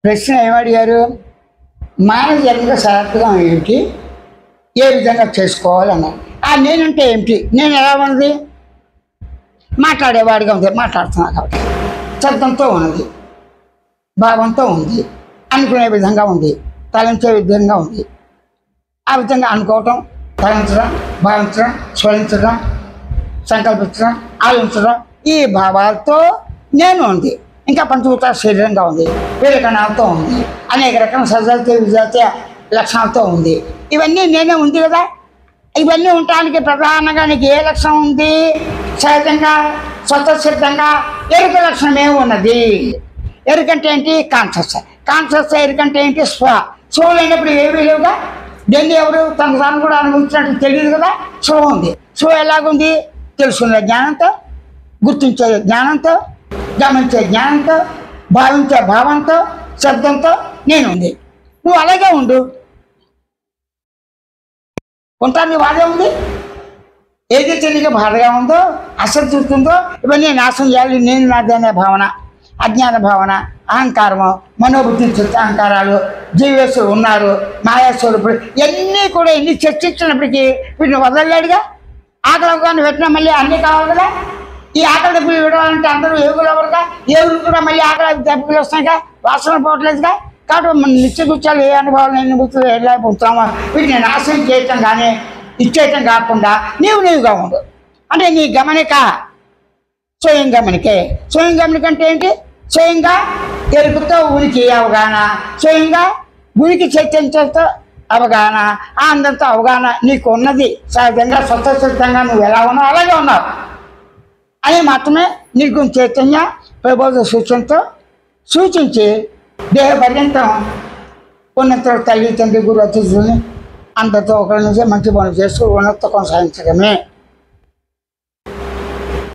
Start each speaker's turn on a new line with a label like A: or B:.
A: ప్రశ్న ఏమడిగారు? మానవ జన్మకు సార్థకం ఏమిటి, ఏ విధంగా చేసుకోవాలన్నారు. ఆ నేనంటే ఏమిటి, నేను ఎలా ఉన్నది? మాట్లాడేవాడిగా ఉంది, మాట్లాడుతున్నా కాబట్టి. శబ్దంతో ఉన్నది, భావంతో ఉంది, అనుకునే విధంగా ఉంది, తలంచే విధంగా ఉంది. ఆ విధంగా అనుకోవటం, తలంచడం, భావించడం, స్మరించడం, సంకల్పించడం, ఆలోచించడం, ఈ భావాలతో నేను ఉంది. ఇంకా పంచభూత శరీరంగా ఉంది, వేలకణాలతో ఉంది, అనేక రకాల సజాతీయ విజాతీయ లక్షణాలతో ఉంది. ఇవన్నీ నేనే ఉంది కదా. ఇవన్నీ ఉండటానికి ప్రధానంగా నీకు ఏ లక్షణం ఉంది? సహజంగా స్వతసిద్ధంగా ఎరుక లక్షణం ఏమి ఉన్నది? ఎరుకంటే ఏంటి? కాన్షియస్. కాన్షియస్ ఎరుకంటే ఏంటి? స్వ లేనప్పుడు ఏమీ లేవుగా. దేన్ని ఎవరు తనకు తాను కూడా అనుభవించినట్టు తెలియదు కదా. స్వ ఉంది. స్వ ఎలాగుంది? తెలుసుకునే జ్ఞానంతో, గుర్తించే జ్ఞానంతో, గమనించే జ్ఞానంతో, భావించే భావంతో, శబ్దంతో నేనుంది. నువ్వు అలాగే ఉండు. కొంటాన్ని వాడే ఉంది. ఏదైతే నీకు బాధగా ఉందో, అసంతృప్తి ఇవన్నీ నాశనం చేయాలి. నేను నాది అనే భావన, అజ్ఞాన భావన, అహంకారము, మనోబుద్ధి చిత్తాహంకారాలు, జీవేశ్వరులు ఉన్నారు, మాయాస్వరూపుడు, ఇవన్నీ కూడా ఎన్ని చర్చించినప్పటికీ వీటిని వదలలేడుగా. ఆకలి అవగానే పెట్టినా మళ్ళీ అన్నీ కావాలి కదా. ఈ ఆకలి దెబ్బలు ఇవ్వాలంటే అందరూ ఏగులు ఎవరుగా, ఏగులు కూడా మళ్ళీ ఆకలి దెబ్బలు వస్తాయిగా, వాసన పోవట్లేదుగా. కాబట్టి మన నిత్య గుచ్చాలు ఏ అనుభవాలు ఎన్ని గుర్తులు ఎలా పొందుతామో వీటిని నాశనం చేయటం కానీ ఇచ్చేయటం కాకుండా నీవుగా ఉండు. అంటే నీ గమనిక స్వయం గమనికే. స్వయం గమనిక అంటే ఏంటి? స్వయంగా ఎరుపుతో ఉనికి అవగాహన, స్వయంగా ఉనికి చైతన్యంతో అవగాహన, ఆనందంతో అవగాహన నీకు ఉన్నది. సహజంగా స్వతసిద్ధంగా నువ్వు ఎలా ఉన్నావు అలాగే ఉన్నావు అని మాత్రమే నిర్గుణ చైతన్య ప్రబోధ సూచనతో సూచించి దేహ పర్యంతం ఉన్నత తల్లి తండ్రి గురు అతిథుల్ని అందరితో ఒకరి నుంచి మంచి పనులు చేస్తూ ఉన్నత కొనసాగించడమే.